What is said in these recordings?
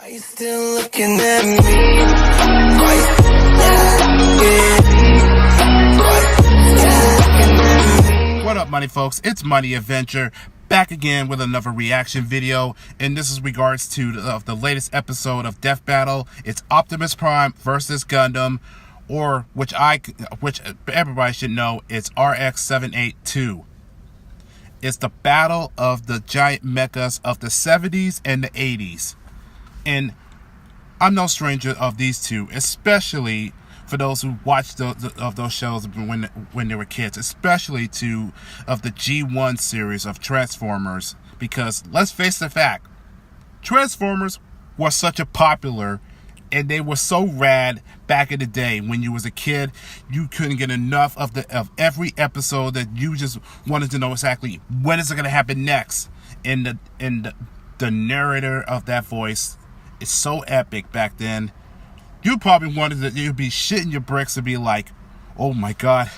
Are you still looking at me? What up, money folks? It's Money Adventure, back again with another reaction video, and this is regards to the latest episode of Death Battle. It's Optimus Prime versus Gundam, or which everybody should know, it's RX-78. It's the battle of the giant mechas of the 70s and the 80s. And I'm no stranger of these two, especially for those who watched those shows when they were kids, especially of the G1 series of Transformers. Because let's face the fact, Transformers were such a popular, and they were so rad back in the day. When you was a kid, you couldn't get enough of every episode, that you just wanted to know exactly when is it going to happen next. And the narrator of that voice is so epic back then. You probably wanted that you'd be shitting your bricks and be like, oh my god,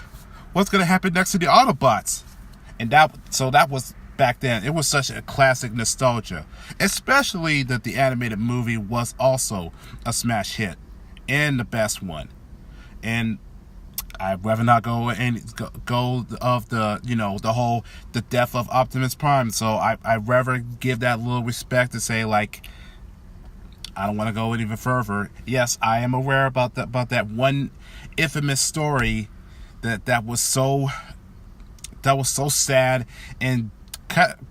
what's going to happen next to the Autobots? And that was back then. It was such a classic nostalgia, especially that the animated movie was also a smash hit and the best one. And I'd rather not go of the death of Optimus Prime. So I'd rather give that little respect to say, like, I don't want to go even further. Yes, I am aware about that one infamous story that was so sad, and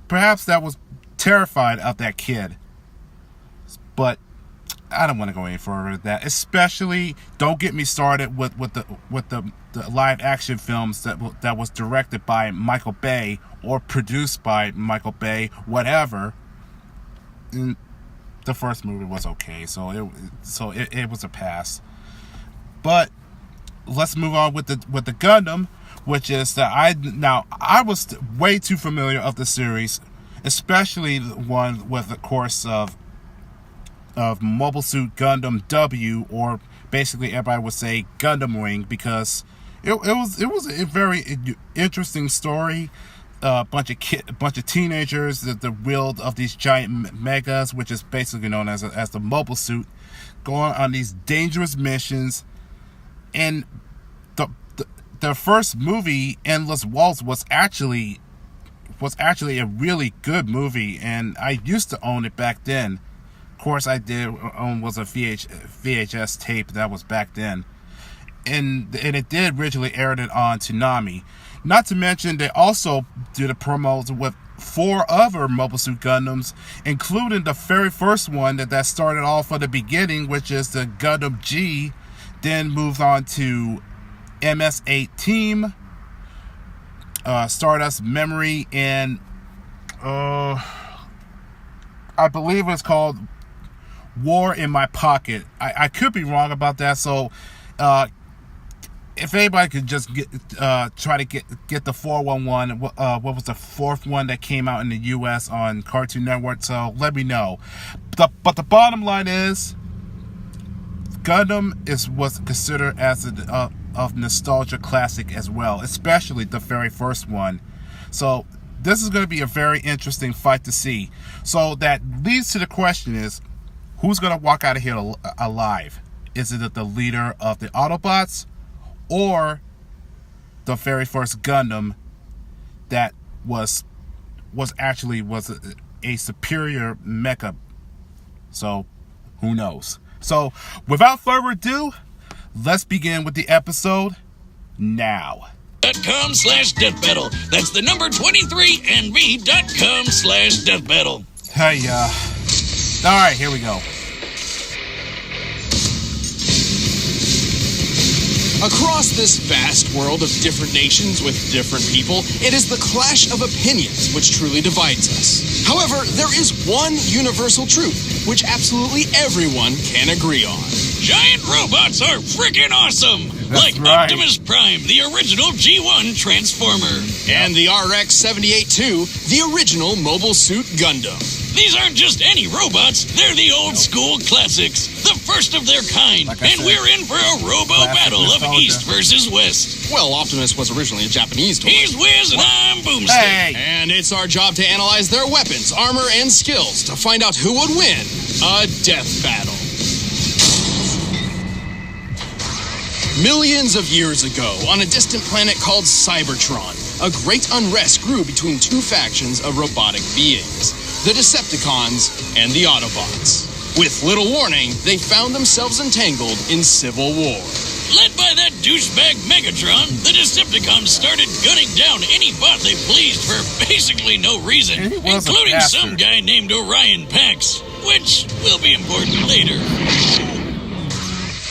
perhaps that was terrified of that kid. But I don't want to go any further with that. Especially, don't get me started with the live action films that was directed by Michael Bay or produced by Michael Bay, whatever. And the first movie was okay, so it was a pass. But let's move on with the Gundam, which is that I was way too familiar of the series, especially the one with the course of Mobile Suit Gundam W, or basically everybody would say Gundam Wing, because it was a very interesting story. Bunch of teenagers that wield of these giant megas, which is basically known as the Mobile Suit, going on these dangerous missions. And the first movie, Endless Waltz, was actually a really good movie, and I used to own it back then. Of course, I did own was a VHS tape that was back then, and it did originally aired it on Toonami. Not to mention, they also did a promo with 4 other Mobile Suit Gundams, including the very first one that started off from the beginning, which is the Gundam G, then moved on to MS-8 Team, Stardust Memory, and I believe it's called War in My Pocket. I could be wrong about that, so if anybody could just try to get the 411, what was the 4th one that came out in the U.S. on Cartoon Network, so let me know. But the bottom line is, Gundam was considered as a nostalgia classic as well, especially the very first one. So this is going to be a very interesting fight to see. So that leads to the question is, who's going to walk out of here alive? Is it the leader of the Autobots, or the very first Gundam that was actually a superior mecha? So who knows? So without further ado, let's begin with the episode now. .com/deathbattle. That's the number 23andme.com/deathbattle. Hey, alright, here we go. Across this vast world of different nations with different people, it is the clash of opinions which truly divides us. However, there is one universal truth which absolutely everyone can agree on. Giant robots are freaking awesome! That's like right. Optimus Prime, the original G1 Transformer. And the RX-78 too, the original Mobile Suit Gundam. These aren't just any robots, they're the old school classics, the first of their kind, Like I and said, we're in for a robo-battle of nostalgia. East versus West. Well, Optimus was originally a Japanese toy. He's Wiz and I'm Boomstick. Hey! And it's our job to analyze their weapons, armor, and skills to find out who would win a death battle. Millions of years ago, on a distant planet called Cybertron, a great unrest grew between two factions of robotic beings, the Decepticons and the Autobots. With little warning, they found themselves entangled in civil war. Led by that douchebag Megatron, the Decepticons started gunning down any bot they pleased for basically no reason, And he was a including bastard. some guy named Orion Pax, which will be important later.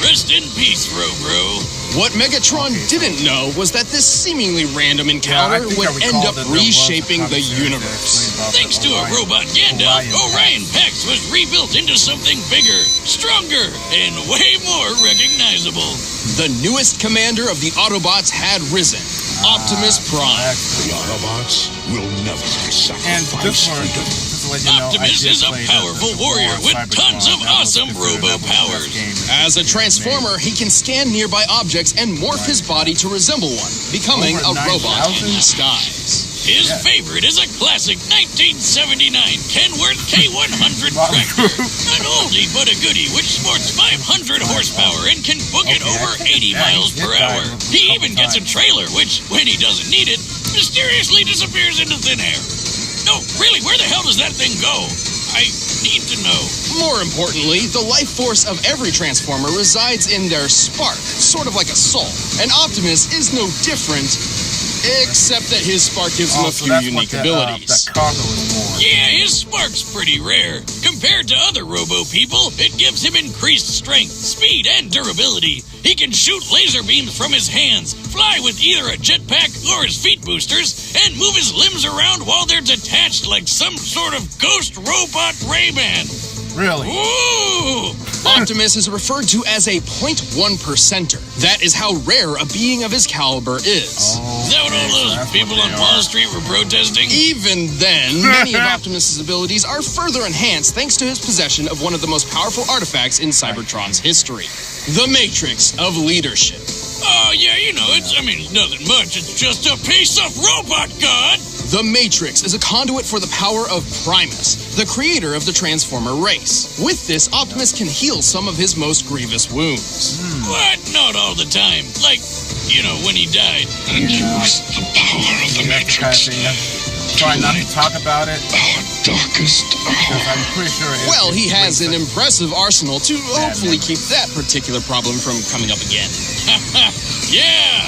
Rest in peace, Robro. What Megatron didn't know was that this seemingly random encounter would end up reshaping the universe. Thanks to a robot Gundam, Orion Pax was rebuilt into something bigger, stronger, and way more recognizable. The newest commander of the Autobots had risen, Optimus Prime. The Autobots will never be And this sacrificed. one, just to let you know, Optimus is a powerful warrior with tons of awesome robo powers. As a transformer, he can scan nearby objects and morph his body to resemble one, becoming a Over robot 9,000? in disguise. His favorite is a classic 1979 Kenworth K100 tractor. An oldie but a goodie which sports 500 horsepower and can book it over 80 miles per hour. He even gets a trailer which, when he doesn't need it, mysteriously disappears into thin air. No, really, where the hell does that thing go? I need to know. More importantly, the life force of every Transformer resides in their spark, sort of like a soul. And Optimus is no different, except that his spark gives him a few unique abilities. That cargo is for. Yeah, his spark's pretty rare. Compared to other robo people, it gives him increased strength, speed, and durability. He can shoot laser beams from his hands, fly with either a jetpack or his feet boosters, and move his limbs around while they're detached like some sort of ghost robot Rayman. Really? Ooh! Optimus is referred to as a 0.1%er. That is how rare a being of his caliber is. Is that what all those people on Wall Street were protesting? Even then, many of Optimus's abilities are further enhanced thanks to his possession of one of the most powerful artifacts in Cybertron's history, the Matrix of Leadership. Oh, yeah, you know, nothing much. It's just a piece of robot god. The Matrix is a conduit for the power of Primus, the creator of the Transformer race. With this, Optimus can heal some of his most grievous wounds. What? Not all the time. Like, when he died. Use the power of the That's the kind of Matrix. thing try not to talk about it, Our darkest because hour. I'm pretty sure it's... Well, he has an it's impressive arsenal to hopefully keep that particular problem from coming up again. Yeah,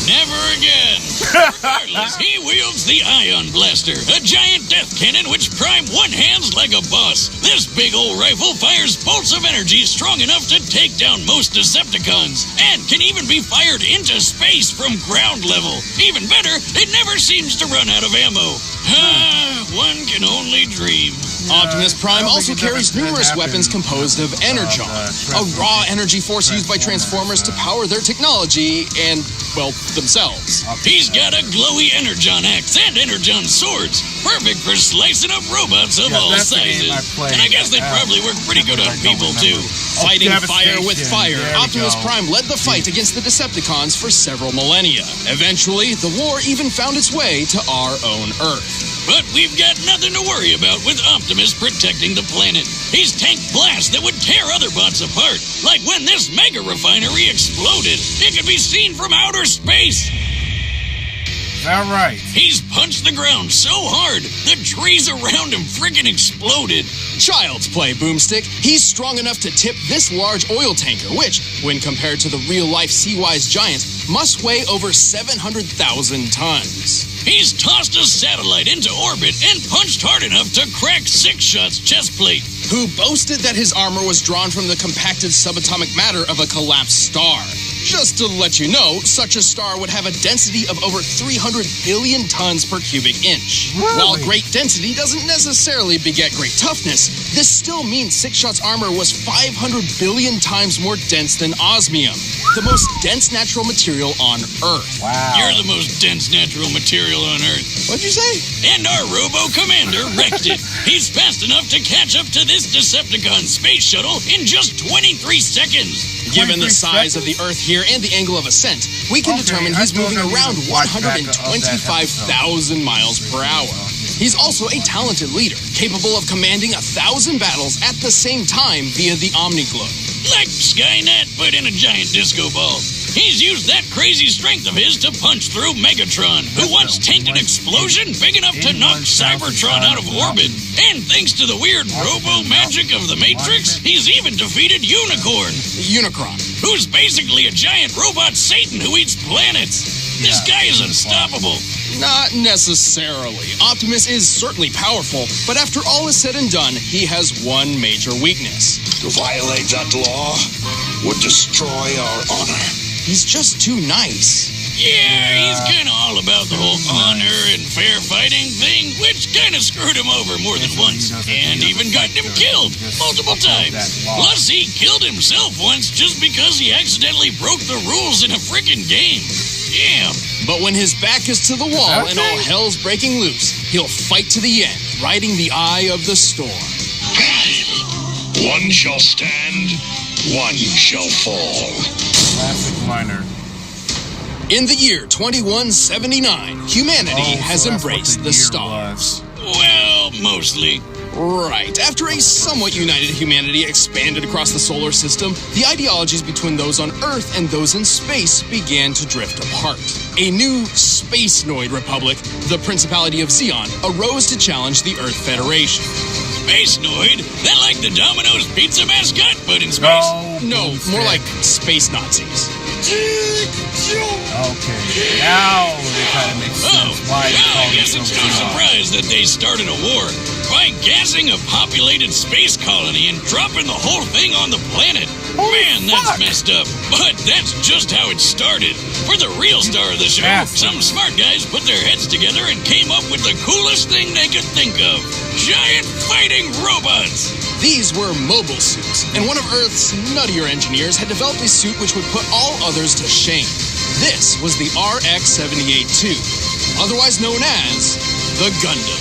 never again. Regardless, he wields the Ion Blaster, a giant death cannon which Prime one-hands like a boss. This big old rifle fires bolts of energy strong enough to take down most Decepticons, and can even be fired into space from ground level. Even better, it never seems to run out of ammo. One can only dream. Optimus Prime also carries numerous weapons composed of Energon, a raw energy force used by Transformers to power their technology and, well, themselves. He's got a glowy Energon axe and Energon swords, perfect for slicing up robots of all that's the game sizes. I played. And I guess they probably work pretty good on people too. Fighting fire with Devastation. fire, There we Optimus go. Prime led the fight against the Decepticons for several millennia. Eventually, the war even found its way to our own Earth. But we've got nothing to worry about with Optimus protecting the planet. He's tanked blasts that would tear other bots apart, like when this mega refinery exploded. It could be seen from outer space. Is that right? He's punched the ground so hard, the trees around him freaking exploded. Child's play, Boomstick. He's strong enough to tip this large oil tanker, which, when compared to the real-life Sea-Wise giant, must weigh over 700,000 tons. He's tossed a satellite into orbit and punched hard enough to crack Six Shot's chest plate. Who boasted that his armor was drawn from the compacted subatomic matter of a collapsed star. Just to let you know, such a star would have a density of over 300 billion tons per cubic inch. Really? While great density doesn't necessarily beget great toughness, this still means Six Shot's armor was 500 billion times more dense than osmium, the most dense natural material on Earth. Wow. You're the most dense natural material on Earth. What'd you say? And our robo-commander wrecked it. He's fast enough to catch up to this Decepticon space shuttle in just 23 seconds. Given the 23 size of the Earth here and the angle of ascent, we can determine he's I still moving haven't around even watched back of that 125,000 miles per hour. He's also a talented leader, capable of commanding 1,000 battles at the same time via the Omni-Globe. Like Skynet, but in a giant disco ball. He's used that crazy strength of his to punch through Megatron, who once tanked an explosion big enough to knock Cybertron out of orbit. And thanks to the weird robo-magic of the Matrix, he's even defeated Unicron, who's basically a giant robot Satan who eats planets. This guy is unstoppable. Not necessarily. Optimus is certainly powerful, but after all is said and done, he has one major weakness. To violate that law would destroy our honor. He's just too nice. Yeah, he's kind of all about the whole honor and fair fighting thing, which kind of screwed him over more than once, and even gotten him killed multiple times. Plus, he killed himself once just because he accidentally broke the rules in a frickin' game. Damn. But when his back is to the wall and all hell's breaking loose, he'll fight to the end, riding the eye of the storm. One shall stand, one shall fall. Classic liner. In the year 2179, humanity has embraced the stars. Well, mostly. Right. After a somewhat united humanity expanded across the solar system, the ideologies between those on Earth and those in space began to drift apart. A new space-noid republic, the Principality of Zeon, arose to challenge the Earth Federation. Space-noid? That like the Domino's pizza mascot, but in space? No, more like space Nazis. Okay, now it kind of makes sense. Why I guess it's no surprise that they started a war by gassing a populated space colony and dropping the whole thing on the planet. Man, that's messed up. But that's just how it started. For the real star of the show, some smart guys put their heads together and came up with the coolest thing they could think of. Giant fighting robots. These were mobile suits, and one of Earth's nuttier engineers had developed a suit which would put all others to shame. This was the RX-78-2, otherwise known as the Gundam.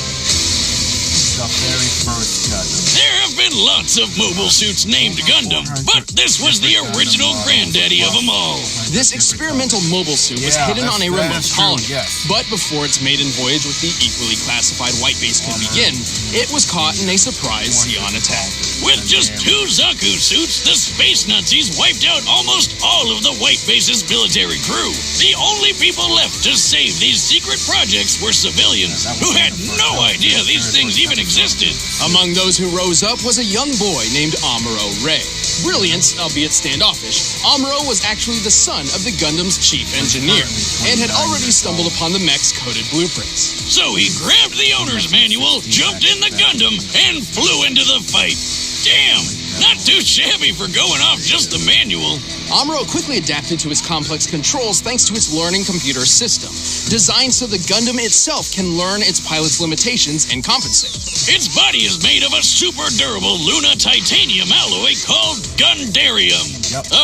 The very first Gundam. There have been lots of mobile suits named Gundam, but this was the original granddaddy of them all. This experimental mobile suit was hidden on a remote colony, but before its maiden voyage with the equally classified white base could begin, it was caught in a surprise Zeon attack. With just 2 Zaku suits, the space Nazis wiped out almost all of the white base's military crew. The only people left to save these secret projects were civilians who had no idea these things even existed. Among those who rose up was a young boy named Amuro Ray. Brilliant, albeit standoffish, Amuro was actually the son of the Gundam's chief engineer and had already stumbled upon the mech's coded blueprints. So he grabbed the owner's manual, jumped in the Gundam, and flew into the fight. Damn, not too shabby for going off just the manual. Amuro quickly adapted to its complex controls thanks to its learning computer system, designed so the Gundam itself can learn its pilot's limitations and compensate. Its body is made of a super durable Luna titanium alloy called Gundarium.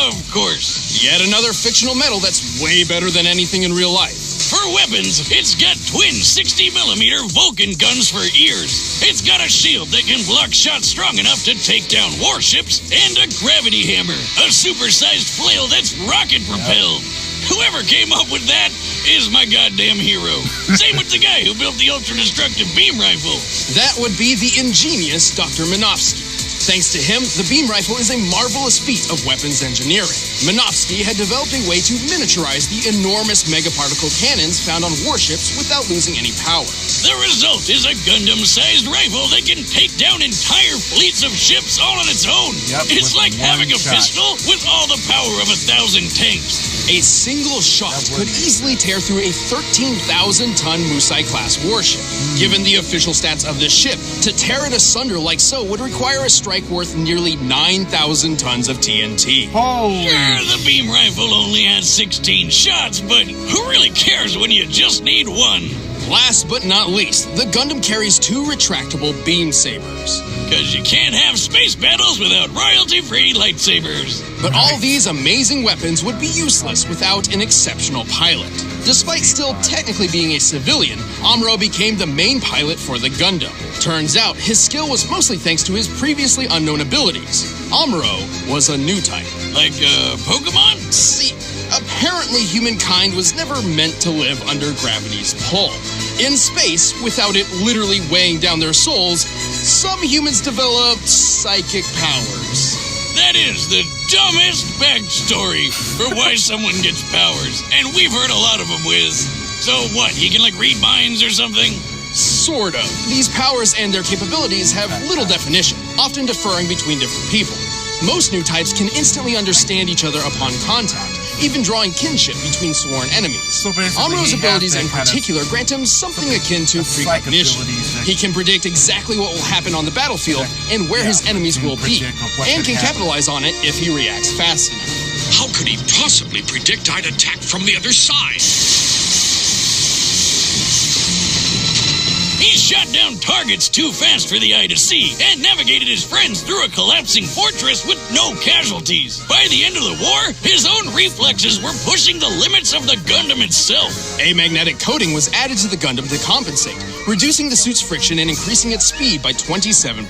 Of course. Yet another fictional metal that's way better than anything in real life. For weapons, it's got twin 60mm Vulcan guns for ears. It's got a shield that can block shots strong enough to take down warships, and a gravity hammer, a supersized flail that's rocket-propelled. Whoever came up with that is my goddamn hero. Same with the guy who built the ultra-destructive beam rifle. That would be the ingenious Dr. Minovsky. Thanks to him, the beam rifle is a marvelous feat of weapons engineering. Minovsky had developed a way to miniaturize the enormous megaparticle cannons found on warships without losing any power. The result is a Gundam-sized rifle that can take down entire fleets of ships all on its own. It's like having a pistol with all the power of 1,000 tanks. A single shot could easily tear through a 13,000-ton Musai-class warship. Given the official stats of this ship, to tear it asunder like so would require a strike worth nearly 9,000 tons of TNT. Holy! The beam rifle only has 16 shots, but who really cares when you just need one? Last but not least, the Gundam carries 2 retractable beam sabers. Because you can't have space battles without royalty-free lightsabers. But all these amazing weapons would be useless without an exceptional pilot. Despite still technically being a civilian, Amuro became the main pilot for the Gundam. Turns out, his skill was mostly thanks to his previously unknown abilities. Amuro was a new type. Like, Pokemon? See, apparently humankind was never meant to live under gravity's pull. In space, without it literally weighing down their souls, some humans develop psychic powers. That is the dumbest backstory for why someone gets powers. And we've heard a lot of them, Wiz. So what, he can like read minds or something? Sort of. These powers and their capabilities have little definition, often differing between different people. Most new types can instantly understand each other upon contact, even drawing kinship between sworn enemies. So basically, Amro's he abilities has in that kind of particular grant him something akin to psych precognition. abilities that- He can predict exactly what will happen on the battlefield and where his enemies can will be, predict what and could can happen. capitalize on it if he reacts fast enough. How could he possibly predict I'd attack from the other side? He shot down targets too fast for the eye to see and navigated his friends through a collapsing fortress with no casualties. By the end of the war, his own reflexes were pushing the limits of the Gundam itself. A magnetic coating was added to the Gundam to compensate, reducing the suit's friction and increasing its speed by 27%.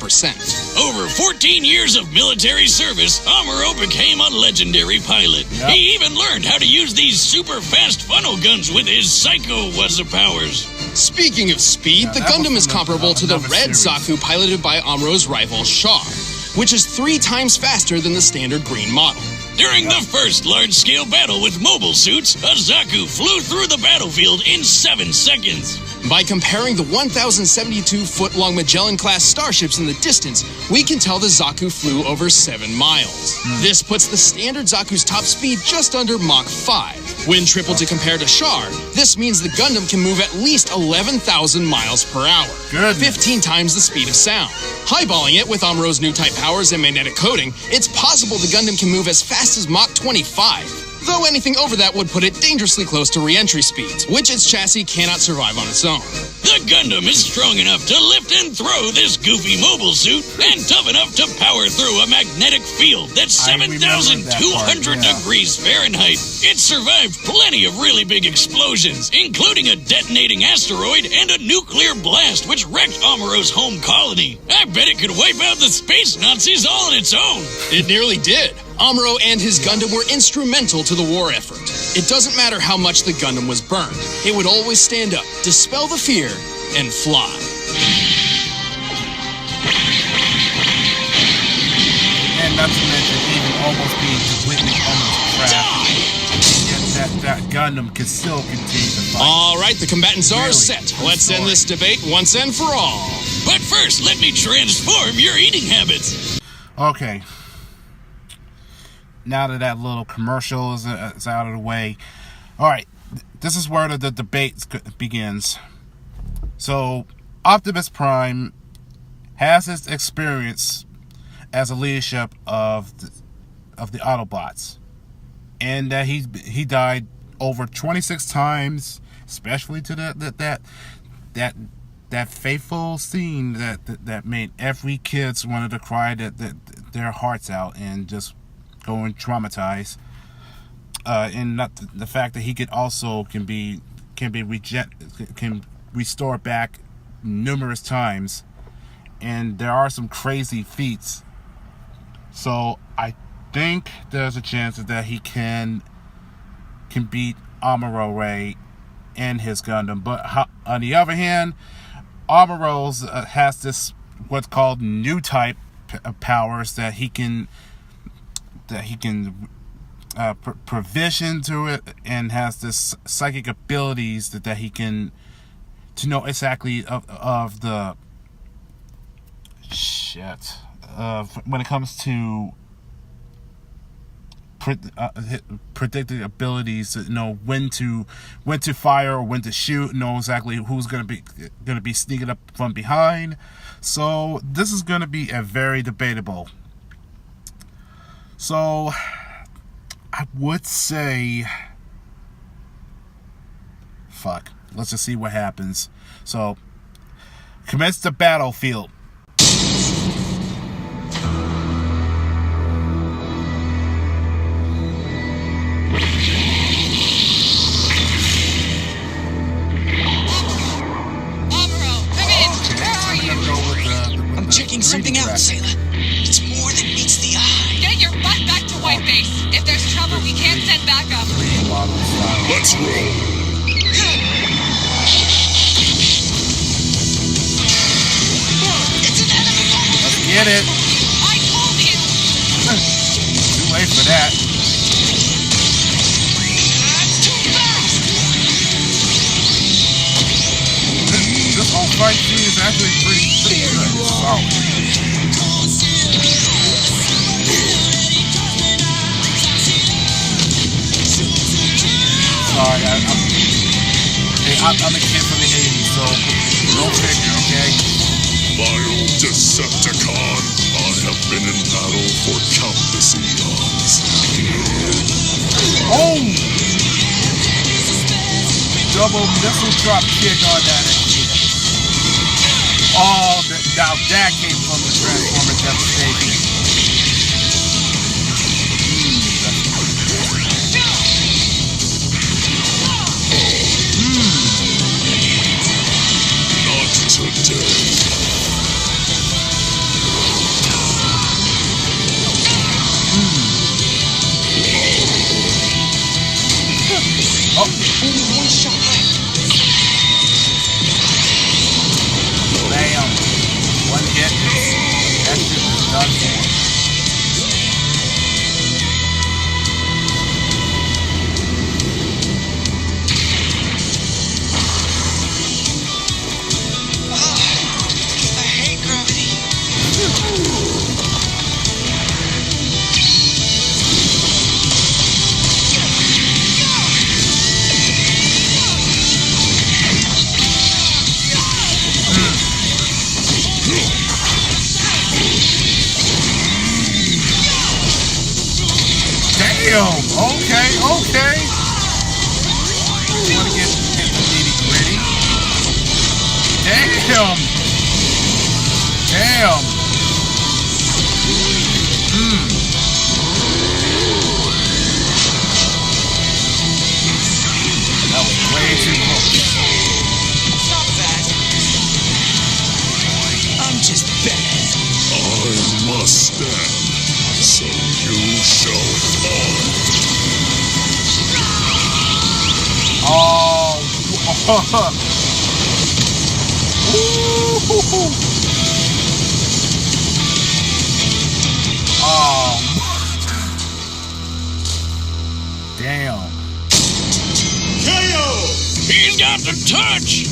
Over 14 years of military service, Amuro became a legendary pilot. Yep. He even learned how to use these super fast funnel guns with his Psycho Wuzza powers. Speaking of speed, the that Gundam was is from comparable to the another red series. Zaku piloted by Amro's rival Char, which is 3 times faster than the standard green model. During the first large-scale battle with mobile suits, a Zaku flew through the battlefield in 7 seconds. By comparing the 1,072-foot-long Magellan-class starships in the distance, we can tell the Zaku flew over 7 miles. This puts the standard Zaku's top speed just under Mach 5. When tripled to compare to Char, this means the Gundam can move at least 11,000 miles per hour, Goodness. 15 times the speed of sound. Highballing it with Amro's new type powers and magnetic coating, it's possible the Gundam can move as fast as Mach 25. Though anything over that would put it dangerously close to re-entry speeds, which its chassis cannot survive on its own. The Gundam is strong enough to lift and throw this goofy mobile suit and tough enough to power through a magnetic field that's I remember that 7,200 part, yeah. degrees Fahrenheit. It survived plenty of really big explosions, including a detonating asteroid and a nuclear blast which wrecked Amuro's home colony. I bet it could wipe out the space Nazis all on its own. It nearly did. Amuro and his Gundam were instrumental to the war effort. It doesn't matter how much the Gundam was burned. It would always stand up, dispel the fear, and fly. And not to mention even almost being completely almost crashed. Yet that Gundam can still continue to fight. All right, the combatants are Really set. good Let's end story. this debate once and for all. But first, let me transform your eating habits. Okay. Now that little commercial is out of the way, all right, this is where the debate begins. So, Optimus Prime has his experience as a leadership of the Autobots, and that he died over 26 times, especially to that fateful scene that made every kid wanted to cry their hearts out and just going traumatized, and not the fact that he can be restored back numerous times, and there are some crazy feats. So I think there's a chance that he can beat Amuro Ray and his Gundam. But on the other hand, Amuro's has this what's called new type powers that he can provision to it, and has this psychic abilities that he can to know exactly of the shit when it comes to predicting abilities to know when to fire or when to shoot, know exactly who's gonna be sneaking up from behind. So this is gonna be a very debatable. So I would say, fuck, let's just see what happens. So commence the battlefield. I'm checking something out, Sayla. It's more than meets the eye. Get your butt back to White Base. If there's trouble, we can't send backup. Let's roll. get it. I told you. Too late for that. That's too fast. This whole fight scene is actually pretty good. Solid. Sorry, I'm a kid from the 80s, so no figure, okay? Bio-Decepticon, I have been in battle for countless eons. Oh! Double missile drop kick on that shit. Oh, now that came from the Transformer Devastation. Bam. One hit. That shit was done for. I hate gravity. Damn. Okay. You want to get the nitty gritty? Damn. That was way too close. Stop that. I'm just bad. I must stand, so you shall fall. Oh. Oh. Damn. He's got the touch.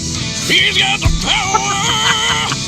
He's got the power.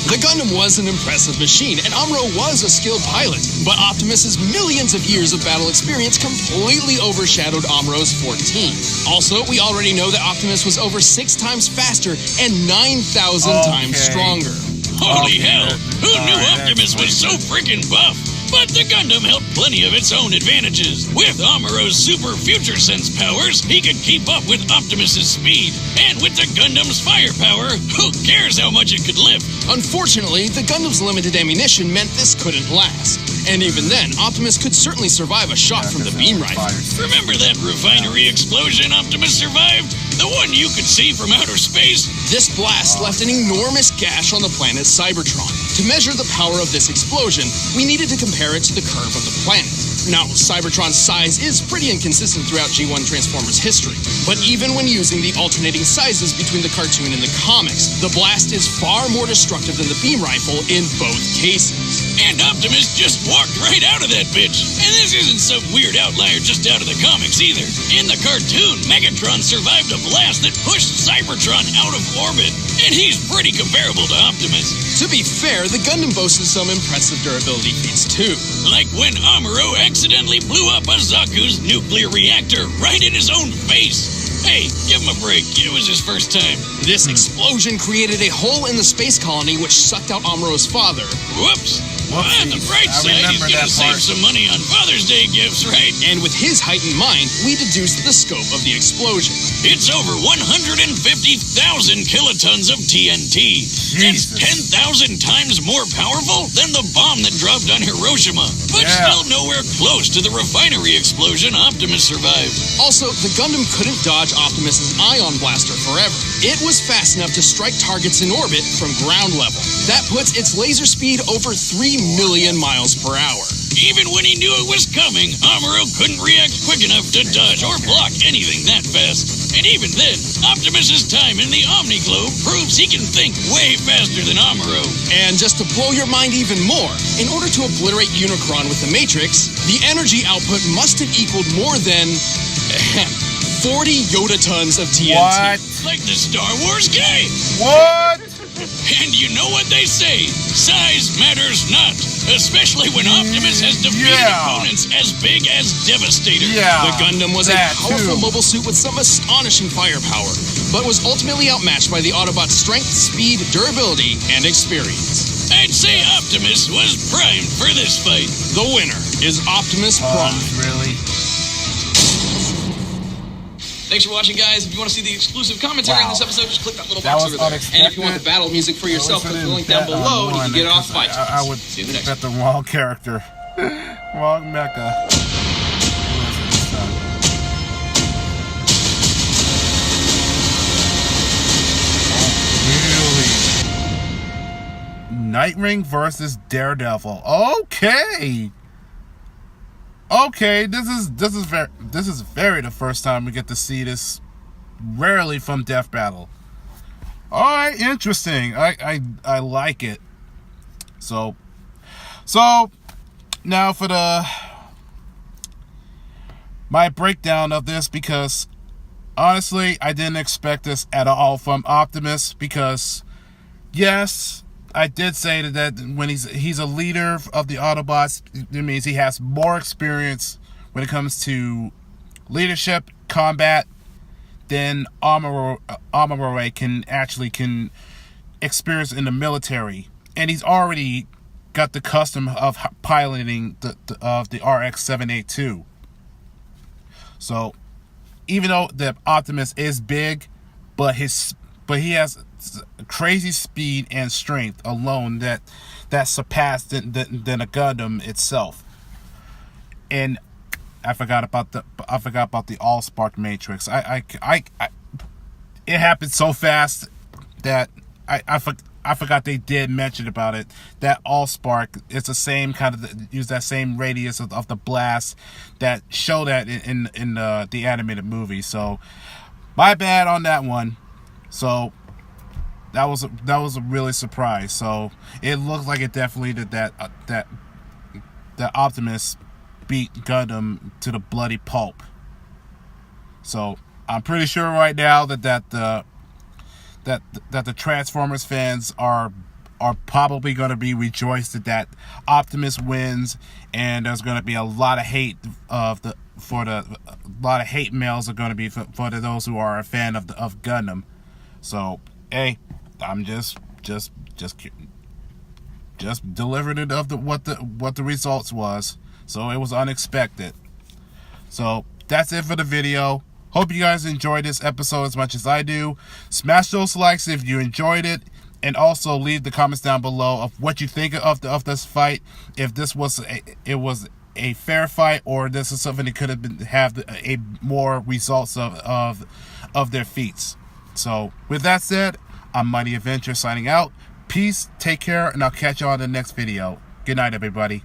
The Gundam was an impressive machine, and Amuro was a skilled pilot, but Optimus's millions of years of battle experience completely overshadowed Amuro's 14. Also, we already know that Optimus was over 6 times faster and 9,000 times stronger. Holy hell! Who knew Alright, Optimus was so freaking buff? But the Gundam held plenty of its own advantages. With Amuro's super future sense powers, he could keep up with Optimus's speed. And with the Gundam's firepower, who cares how much it could lift? Unfortunately, the Gundam's limited ammunition meant this couldn't last. And even then, Optimus could certainly survive a shot from the beam rifle. Remember that refinery explosion Optimus survived? The one you could see from outer space? This blast left an enormous gash on the planet Cybertron. To measure the power of this explosion, we needed to compare it to the curve of the planet. Now, Cybertron's size is pretty inconsistent throughout G1 Transformers history, but even when using the alternating sizes between the cartoon and the comics, the blast is far more destructive than the beam rifle in both cases. And Optimus just walked right out of that bitch. And this isn't some weird outlier just out of the comics either. In the cartoon, Megatron survived a blast that pushed Cybertron out of orbit. And he's pretty comparable to Optimus. To be fair, the Gundam boasted some impressive durability feats too. Like when Amuro accidentally blew up a Zaku's nuclear reactor right in his own face. Hey, give him a break. It was his first time. This explosion created a hole in the space colony which sucked out Amuro's father. Whoops. On the bright side, he's gonna save some money on Father's Day gifts, right? And with his heightened mind, we deduced the scope of the explosion. It's over 150,000 kilotons of TNT. That's 10,000 times more powerful than the bomb that dropped on Hiroshima. But still nowhere close to the refinery explosion Optimus survived. Also, the Gundam couldn't dodge Optimus's ion blaster forever. It was fast enough to strike targets in orbit from ground level. That puts its laser speed over 3 million miles per hour. Even when he knew it was coming, Amuro couldn't react quick enough to dodge or block anything that fast. And even then, Optimus's time in the Omni-Globe proves he can think way faster than Amuro. And just to blow your mind even more, in order to obliterate Unicron with the Matrix, the energy output must have equaled more than 40 Yoda tons of TNT. What? Like the Star Wars guy. What? And you know what they say, size matters not, especially when Optimus has defeated opponents as big as Devastator. Yeah, the Gundam was a that powerful too. mobile suit with some astonishing firepower, but was ultimately outmatched by the Autobot's strength, speed, durability, and experience. I'd say Optimus was primed for this fight. The winner is Optimus Prime. Really? Thanks for watching, guys. If you want to see the exclusive commentary on this episode, just click that little That box was over there. And if you want the unexpected. battle music for yourself, click the link bet down below on and you can get it off because iTunes. I would See you in the next bet the wrong character. Wrong mecha. Really? Nightwing versus Daredevil. Okay. Okay, this is very the first time we get to see this, rarely from Death Battle. All right, interesting. I like it. So now for my breakdown of this, because honestly I didn't expect this at all from Optimus, because yes, I did say that when he's a leader of the Autobots, it means he has more experience when it comes to leadership, combat, than Amuro can experience in the military. And he's already got the custom of piloting the RX-78 too. So even though the Optimus is big, but he has crazy speed and strength alone that surpassed than a Gundam itself. And I forgot about the Allspark Matrix. It happened so fast that I forgot they did mention about it. That Allspark, it's the same kind of, use that same radius of the blast that show that in the animated movie. So my bad on that one. So that was a really surprise. So it looks like it definitely did that Optimus beat Gundam to the bloody pulp. So I'm pretty sure right now that the Transformers fans are probably going to be rejoiced that Optimus wins, and there's going to be a lot of hate mails are going to be for those who are a fan of Gundam. So hey, I'm just delivering it of what the results was. So it was unexpected. So that's it for the video. Hope you guys enjoyed this episode as much as I do. Smash those likes if you enjoyed it, and also leave the comments down below of what you think of this fight. If this was a fair fight, or this is something that could have a more results of their feats. So with that said, I'm Mighty Adventure signing out. Peace, take care, and I'll catch you on the next video. Good night, everybody.